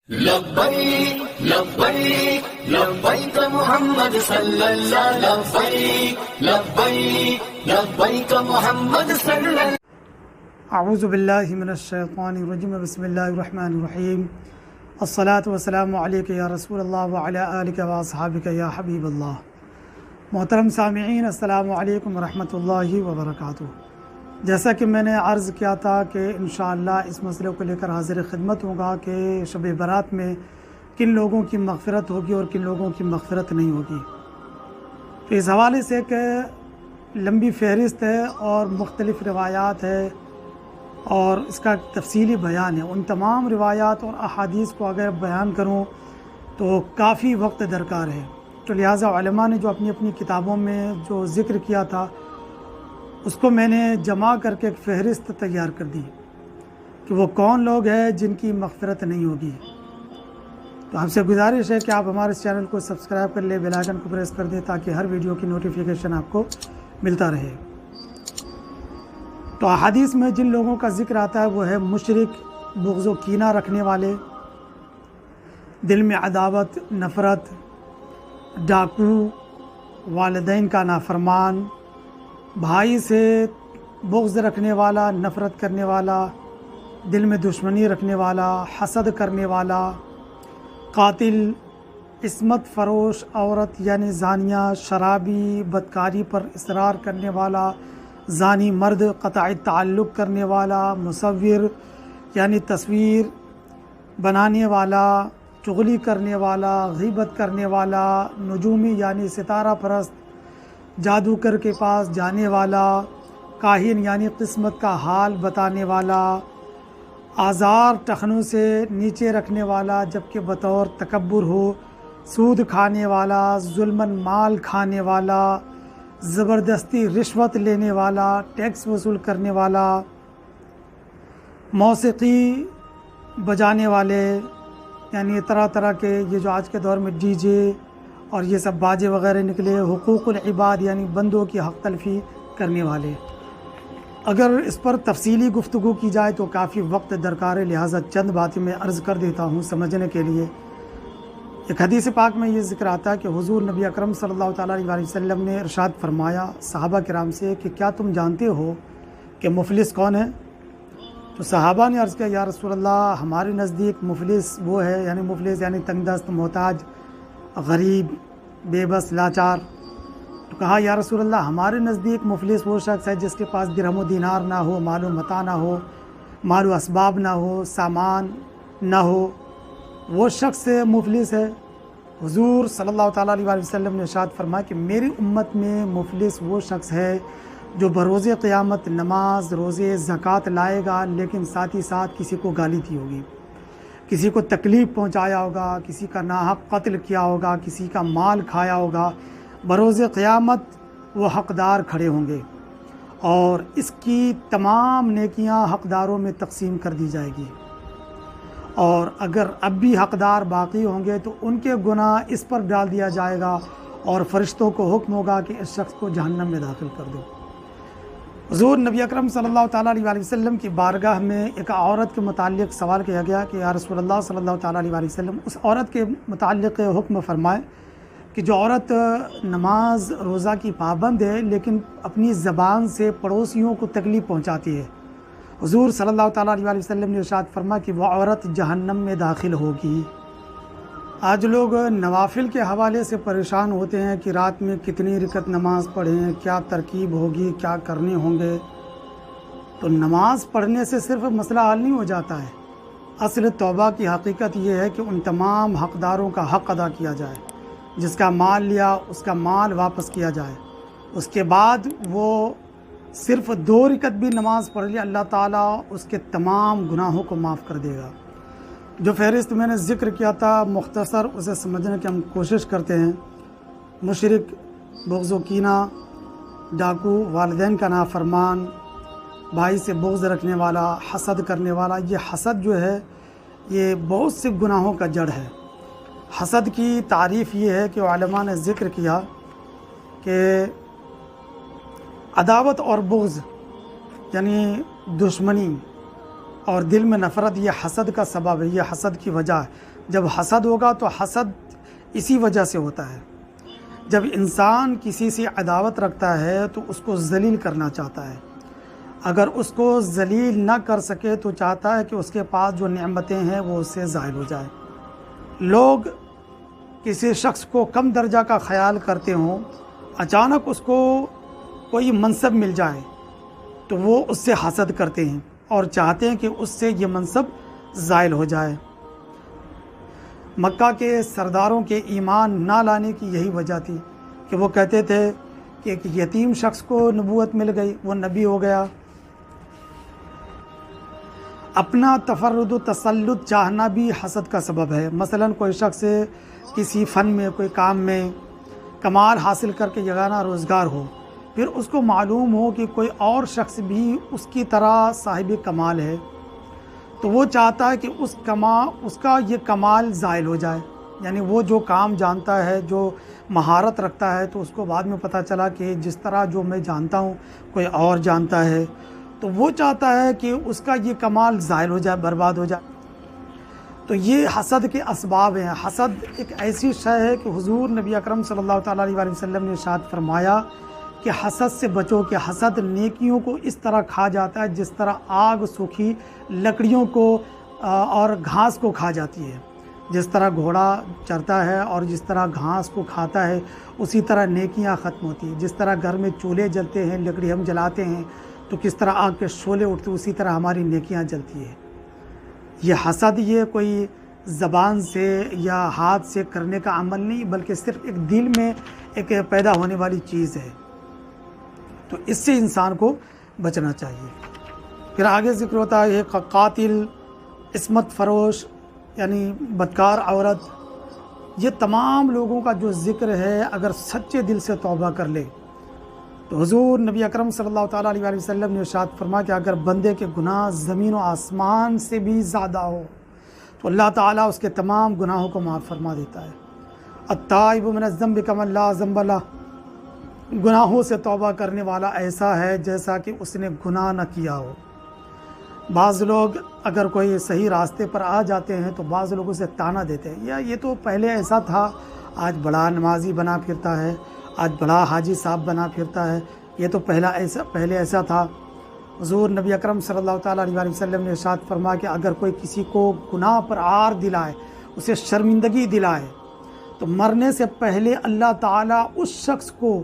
لبیک لبیک لبیک محمد صلی اللہ لبیک لبیک لبیک محمد صلی اللہ. اعوذ باللہ من الشیطان الرجیم. بسم اللہ الرحمن الرحیم. الصلاۃ والسلام علیک یا رسول اللہ وعلی آلک و اصحابک یا حبیب اللہ. محترم سامعین، السلام علیکم ورحمۃ اللہ وبرکاتہ. جیسا کہ میں نے عرض کیا تھا کہ انشاءاللہ اس مسئلے کو لے کر حاضر خدمت ہوگا کہ شب برات میں کن لوگوں کی مغفرت ہوگی اور کن لوگوں کی مغفرت نہیں ہوگی. تو اس حوالے سے کہ لمبی فہرست ہے اور مختلف روایات ہے اور اس کا تفصیلی بیان ہے. ان تمام روایات اور احادیث کو اگر بیان کروں تو کافی وقت درکار ہے. تو لہٰذا علماء نے جو اپنی اپنی کتابوں میں جو ذکر کیا تھا اس کو میں نے جمع کر کے ایک فہرست تیار کر دی کہ وہ کون لوگ ہیں جن کی مغفرت نہیں ہوگی. تو آپ سے گزارش ہے کہ آپ ہمارے اس چینل کو سبسکرائب کر لیں، بیل آئیکن کو پریس کر دیں تاکہ ہر ویڈیو کی نوٹیفیکیشن آپ کو ملتا رہے. تو احادیث میں جن لوگوں کا ذکر آتا ہے وہ ہے مشرک، بغض و کینہ رکھنے والے، دل میں عداوت نفرت، ڈاکو، والدین کا نافرمان، بھائی سے بغض رکھنے والا، نفرت کرنے والا، دل میں دشمنی رکھنے والا، حسد کرنے والا، قاتل، عصمت فروش عورت یعنی زانیہ، شرابی، بدکاری پر اصرار کرنے والا، زانی مرد، قطع تعلق کرنے والا، مصور یعنی تصویر بنانے والا، چغلی کرنے والا، غیبت کرنے والا، نجومی یعنی ستارہ پرست، جادوگر کے پاس جانے والا، کاہن یعنی قسمت کا حال بتانے والا، آزار ٹخنوں سے نیچے رکھنے والا جبکہ بطور تکبر ہو، سود کھانے والا، ظلماً مال کھانے والا، زبردستی رشوت لینے والا، ٹیکس وصول کرنے والا، موسیقی بجانے والے یعنی طرح طرح کے یہ جو آج کے دور میں ڈی جے اور یہ سب باجے وغیرہ نکلے، حقوق العباد یعنی بندوں کی حق تلفی کرنے والے. اگر اس پر تفصیلی گفتگو کی جائے تو کافی وقت درکار ہے، لہٰذا چند باتیں میں عرض کر دیتا ہوں سمجھنے کے لیے. ایک حدیث پاک میں یہ ذکر آتا ہے کہ حضور نبی اکرم صلی اللہ تعالیٰ علیہ وسلم نے ارشاد فرمایا صحابہ کرام سے کہ کیا تم جانتے ہو کہ مفلس کون ہے؟ تو صحابہ نے عرض کیا یا رسول اللہ ہمارے نزدیک مفلس وہ ہے، یعنی مفلس یعنی تنگ دست، محتاج، غریب، بے بس، لاچار. تو کہا یا رسول اللہ ہمارے نزدیک مفلس وہ شخص ہے جس کے پاس درہم و دینار نہ ہو، مال و متاع نہ ہو، مال و اسباب نہ ہو، سامان نہ ہو، وہ شخص مفلس ہے. حضور صلی اللہ تعالیٰ علیہ وسلم نے ارشاد فرمایا کہ میری امت میں مفلس وہ شخص ہے جو بروز قیامت نماز، روزے، زکوٰۃ لائے گا لیکن ساتھ ہی ساتھ کسی کو گالی دی ہوگی، کسی کو تکلیف پہنچایا ہوگا، کسی کا ناحق قتل کیا ہوگا، کسی کا مال کھایا ہوگا. بروز قیامت وہ حقدار کھڑے ہوں گے اور اس کی تمام نیکیاں حقداروں میں تقسیم کر دی جائے گی، اور اگر اب بھی حقدار باقی ہوں گے تو ان کے گناہ اس پر ڈال دیا جائے گا اور فرشتوں کو حکم ہوگا کہ اس شخص کو جہنم میں داخل کر دو. حضور نبی اکرم صلی اللہ تعالیٰ علیہ وسلم کی بارگاہ میں ایک عورت کے متعلق سوال کیا گیا کہ یا رسول اللہ صلی اللہ تعالیٰ علیہ وسلم اس عورت کے متعلق حکم فرمائے کہ جو عورت نماز روزہ کی پابند ہے لیکن اپنی زبان سے پڑوسیوں کو تکلیف پہنچاتی ہے. حضور صلی اللہ تعالیٰ علیہ وسلم نے ارشاد فرمایا کہ وہ عورت جہنم میں داخل ہوگی. آج لوگ نوافل کے حوالے سے پریشان ہوتے ہیں کہ رات میں کتنی رکعت نماز پڑھیں، کیا ترکیب ہوگی، کیا کرنے ہوں گے. تو نماز پڑھنے سے صرف مسئلہ حل نہیں ہو جاتا ہے. اصل توبہ کی حقیقت یہ ہے کہ ان تمام حقداروں کا حق ادا کیا جائے، جس کا مال لیا اس کا مال واپس کیا جائے. اس کے بعد وہ صرف 2 رکعت بھی نماز پڑھ لی، اللہ تعالیٰ اس کے تمام گناہوں کو معاف کر دے گا. جو فہرست میں نے ذکر کیا تھا مختصر اسے سمجھنے کی ہم کوشش کرتے ہیں. مشرک، بغض و کینہ، ڈاکو، والدین کا نافرمان، بھائی سے بغض رکھنے والا، حسد کرنے والا. یہ حسد جو ہے یہ بہت سے گناہوں کا جڑ ہے. حسد کی تعریف یہ ہے کہ علماء نے ذکر کیا کہ عداوت اور بغض یعنی دشمنی اور دل میں نفرت یہ حسد کا سبب ہے، یہ حسد کی وجہ ہے۔ جب حسد ہوگا تو حسد اسی وجہ سے ہوتا ہے، جب انسان کسی سے عداوت رکھتا ہے تو اس کو ذلیل کرنا چاہتا ہے، اگر اس کو ذلیل نہ کر سکے تو چاہتا ہے کہ اس کے پاس جو نعمتیں ہیں وہ اس سے زائل ہو جائے۔ لوگ کسی شخص کو کم درجہ کا خیال کرتے ہوں، اچانک اس کو کوئی منصب مل جائے تو وہ اس سے حسد کرتے ہیں اور چاہتے ہیں کہ اس سے یہ منصب زائل ہو جائے۔ مکہ کے سرداروں کے ایمان نہ لانے کی یہی وجہ تھی کہ وہ کہتے تھے کہ ایک یتیم شخص کو نبوت مل گئی، وہ نبی ہو گیا۔ اپنا تفرد و تسلط چاہنا بھی حسد کا سبب ہے۔ مثلا کوئی شخص کسی فن میں، کوئی کام میں کمال حاصل کر کے یگانہ روزگار ہو، پھر اس کو معلوم ہو کہ کوئی اور شخص بھی اس کی طرح صاحب کمال ہے، تو وہ چاہتا ہے کہ اس کا یہ کمال زائل ہو جائے، یعنی وہ جو کام جانتا ہے، جو مہارت رکھتا ہے، تو اس کو بعد میں پتہ چلا کہ جس طرح جو میں جانتا ہوں کوئی اور جانتا ہے، تو وہ چاہتا ہے کہ اس کا یہ کمال زائل ہو جائے، برباد ہو جائے۔ تو یہ حسد کے اسباب ہیں۔ حسد ایک ایسی شے ہے کہ حضور نبی اکرم صلی اللہ تعالیٰ علیہ وسلم نے ارشاد فرمایا کہ حسد سے بچو، کہ حسد نیکیوں کو اس طرح کھا جاتا ہے جس طرح آگ سوکھی لکڑیوں کو اور گھاس کو کھا جاتی ہے۔ جس طرح گھوڑا چرتا ہے اور جس طرح گھاس کو کھاتا ہے، اسی طرح نیکیاں ختم ہوتی ہیں۔ جس طرح گھر میں چولہے جلتے ہیں، لکڑی ہم جلاتے ہیں تو کس طرح آگ کے شعلے اٹھتے، اسی طرح ہماری نیکیاں جلتی ہیں۔ یہ حسد یہ کوئی زبان سے یا ہاتھ سے کرنے کا عمل نہیں، بلکہ صرف ایک دل میں ایک پیدا ہونے والی چیز ہے، تو اس سے انسان کو بچنا چاہیے۔ پھر آگے ذکر ہوتا ہے قاتل، عصمت فروش یعنی بدکار عورت، یہ تمام لوگوں کا جو ذکر ہے اگر سچے دل سے توبہ کر لے تو حضور نبی اکرم صلی اللہ تعالیٰ علیہ وسلم نے ارشاد فرمایا کہ اگر بندے کے گناہ زمین و آسمان سے بھی زیادہ ہو تو اللہ تعالیٰ اس کے تمام گناہوں کو معاف فرما دیتا ہے۔ التائب من الذنب کمن لا ذنب لہ، گناہوں سے توبہ کرنے والا ایسا ہے جیسا کہ اس نے گناہ نہ کیا ہو۔ بعض لوگ اگر کوئی صحیح راستے پر آ جاتے ہیں تو بعض لوگ اسے تانا دیتے ہیں، یا یہ تو پہلے ایسا تھا، آج بڑا نمازی بنا پھرتا ہے، آج بڑا حاجی صاحب بنا پھرتا ہے، یہ تو پہلے ایسا تھا۔ حضور نبی اکرم صلی اللہ تعالیٰ علیہ وسلم نے ارشاد فرمایا کہ اگر کوئی کسی کو گناہ پر عار دلائے، اسے شرمندگی دلائے، تو مرنے سے پہلے اللہ تعالیٰ اس شخص کو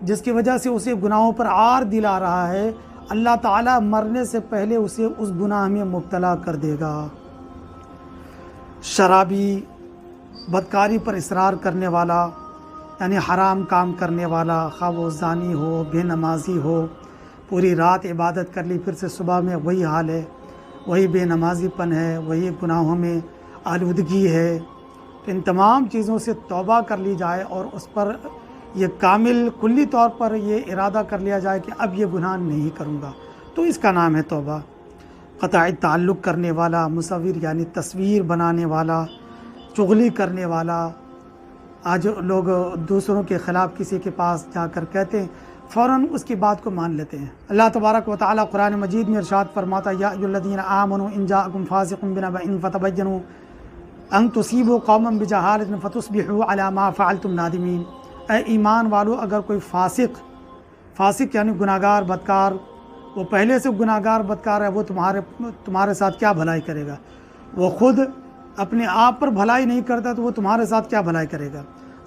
جس کی وجہ سے اسے گناہوں پر عار دلا رہا ہے، اللہ تعالیٰ مرنے سے پہلے اسے اس گناہ میں مبتلا کر دے گا۔ شرابی، بدکاری پر اصرار کرنے والا یعنی حرام کام کرنے والا، خواہ وہ زانی ہو، بے نمازی ہو، پوری رات عبادت کر لی، پھر سے صبح میں وہی حال ہے، وہی بے نمازی پن ہے، وہی گناہوں میں آلودگی ہے، تو ان تمام چیزوں سے توبہ کر لی جائے اور اس پر یہ کامل کلی طور پر یہ ارادہ کر لیا جائے کہ اب یہ گناہ نہیں کروں گا، تو اس کا نام ہے توبہ۔ قطع تعلق کرنے والا، مصور یعنی تصویر بنانے والا، چغلی کرنے والا، آج لوگ دوسروں کے خلاف کسی کے پاس جا کر کہتے ہیں، فوراً اس کی بات کو مان لیتے ہیں۔ اللہ تبارک و تعالیٰ قرآن مجید میں ارشاد فرماتا ہے، یا ایھا الذین آمنوا ان جاءکم فاسق بنبأ فتبینوا ان تصیبوا قوما بجہالۃ فتصبحوا علی ما فعلتم نادمین۔ اے ایمان والو، اگر کوئی فاسق یعنی گناہگار بدکار، وہ پہلے سے گناہگار بدکار ہے، وہ تمہارے ساتھ کیا بھلائی کرے گا؟ وہ خود اپنے آپ پر بھلائی نہیں کرتا تو وہ تمہارے ساتھ کیا بھلائی کرے گا؟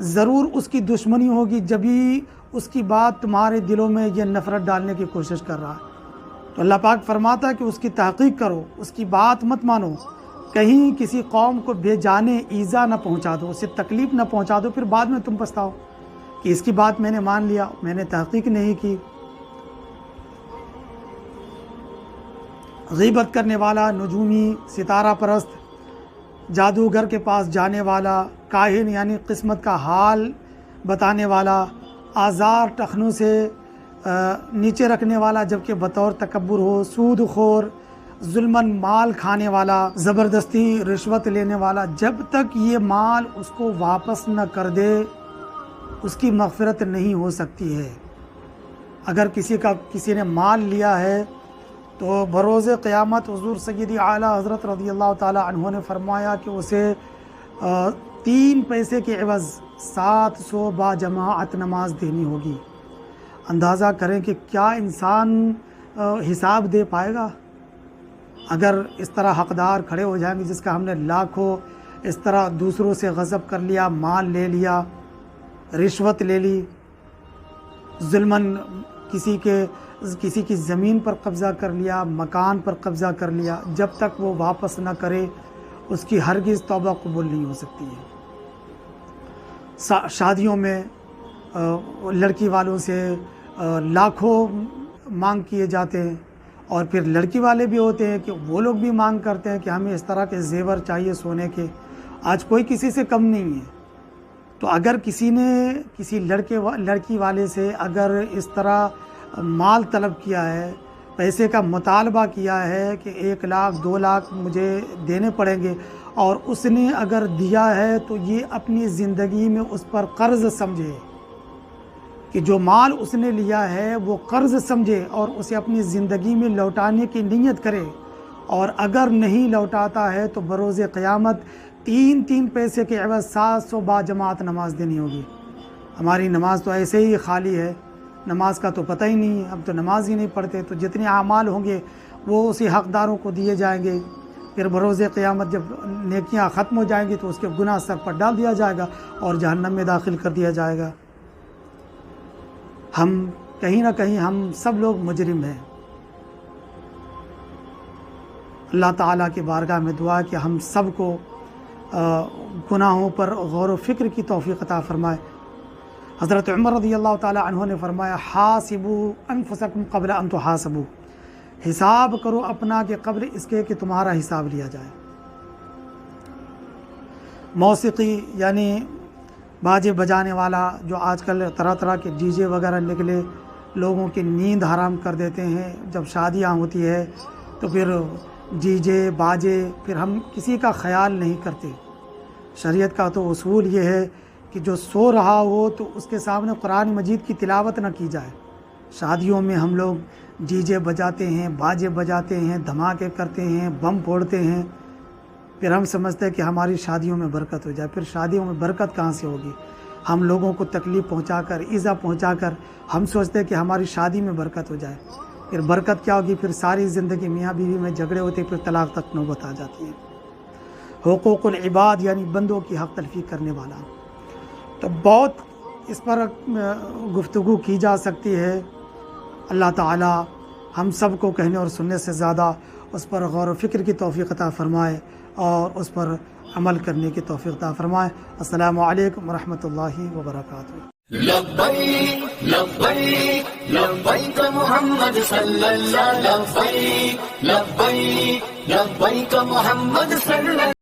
ضرور اس کی دشمنی ہوگی، جبھی اس کی بات تمہارے دلوں میں یہ نفرت ڈالنے کی کوشش کر رہا ہے۔ تو اللہ پاک فرماتا ہے کہ اس کی تحقیق کرو، اس کی بات مت مانو، کہیں کسی قوم کو بے جانے ایذا نہ پہنچا دو، اسے تکلیف نہ پہنچا دو، پھر بعد میں تم پچھتاؤ کہ اس کی بات میں نے مان لیا، میں نے تحقیق نہیں کی۔ غیبت کرنے والا، نجومی، ستارہ پرست، جادوگر کے پاس جانے والا، کاہن یعنی قسمت کا حال بتانے والا، آزار ٹخنوں سے نیچے رکھنے والا جبکہ بطور تکبر ہو، سود خور، ظلماً مال کھانے والا، زبردستی رشوت لینے والا، جب تک یہ مال اس کو واپس نہ کر دے اس کی مغفرت نہیں ہو سکتی ہے۔ اگر کسی نے مال لیا ہے تو بروز قیامت حضور سیدی اعلیٰ حضرت رضی اللہ تعالی عنہ نے فرمایا کہ اسے 3 پیسے کے عوض 700 با جماعت نماز دینی ہوگی۔ اندازہ کریں کہ کیا انسان حساب دے پائے گا؟ اگر اس طرح حقدار کھڑے ہو جائیں گے جس کا ہم نے لاکھوں اس طرح دوسروں سے غصب کر لیا، مال لے لیا، رشوت لے لی، ظلماً کسی کی زمین پر قبضہ کر لیا، مکان پر قبضہ کر لیا، جب تک وہ واپس نہ کرے اس کی ہرگز توبہ قبول نہیں ہو سکتی ہے۔ شادیوں میں لڑکی والوں سے لاکھوں مانگ کیے جاتے ہیں، اور پھر لڑکی والے بھی ہوتے ہیں کہ وہ لوگ بھی مانگ کرتے ہیں کہ ہمیں اس طرح کے زیور چاہیے سونے کے۔ آج کوئی کسی سے کم نہیں ہے، تو اگر کسی نے کسی لڑکی والے سے اگر اس طرح مال طلب کیا ہے، پیسے کا مطالبہ کیا ہے کہ 1 لاکھ 2 لاکھ مجھے دینے پڑیں گے، اور اس نے اگر دیا ہے تو یہ اپنی زندگی میں اس پر قرض سمجھے، کہ جو مال اس نے لیا ہے وہ قرض سمجھے اور اسے اپنی زندگی میں لوٹانے کی نیت کرے، اور اگر نہیں لوٹاتا ہے تو بروز قیامت 3 پیسے کے عوض 700 با جماعت نماز دینی ہوگی۔ ہماری نماز تو ایسے ہی خالی ہے، نماز کا تو پتہ ہی نہیں ہے، ہم تو نماز ہی نہیں پڑھتے، تو جتنے اعمال ہوں گے وہ اسی حقداروں کو دیے جائیں گے۔ پھر بروز قیامت جب نیکیاں ختم ہو جائیں گی تو اس کے گناہ سر پر ڈال دیا جائے گا اور جہنم میں داخل کر دیا جائے گا۔ ہم کہیں نہ کہیں ہم سب لوگ مجرم ہیں۔ اللہ تعالیٰ کی بارگاہ میں دعا ہے کہ ہم سب کو گناہوں پر غور و فکر کی توفیق عطا فرمائے۔ حضرت عمر رضی اللہ تعالیٰ عنہ نے فرمایا، حاسبوا انفسکم قبل ان تحاسبوا، حساب کرو اپنا کہ قبل اس کے کہ تمہارا حساب لیا جائے۔ موسیقی یعنی باجے بجانے والا جو آج کل طرح طرح کے ڈی جے وغیرہ نکلے، لوگوں کی نیند حرام کر دیتے ہیں۔ جب شادیاں ہوتی ہے تو پھر ڈی جے باجے، پھر ہم کسی کا خیال نہیں کرتے۔ شریعت کا تو اصول یہ ہے کہ جو سو رہا ہو تو اس کے سامنے قرآن مجید کی تلاوت نہ کی جائے۔ شادیوں میں ہم لوگ ڈی جے بجاتے ہیں، باجے بجاتے ہیں، دھماکے کرتے ہیں، بم پھوڑتے ہیں، پھر ہم سمجھتے ہیں کہ ہماری شادیوں میں برکت ہو جائے۔ پھر شادیوں میں برکت کہاں سے ہوگی؟ ہم لوگوں کو تکلیف پہنچا کر، ایذا پہنچا کر ہم سوچتے ہیں کہ ہماری شادی میں برکت ہو جائے۔ پھر برکت کیا ہوگی؟ پھر ساری زندگی میاں بیوی میں جھگڑے ہوتے، پھر طلاق تک نوبت آ جاتی ہے۔ حقوق العباد یعنی بندوں کی حق تلفی کرنے والا، تو بہت اس پر گفتگو کی جا سکتی ہے۔ اللہ تعالی ہم سب کو کہنے اور سننے سے زیادہ اس پر غور و فکر کی توفیق عطا فرمائے اور اس پر عمل کرنے کی توفیق عطا فرمائے۔ السلام علیکم ورحمۃ اللہ وبرکاتہ۔ لبیک لبیک لبیک محمد صلی اللہ، لبیک لبیک لبیک محمد صلی اللہ۔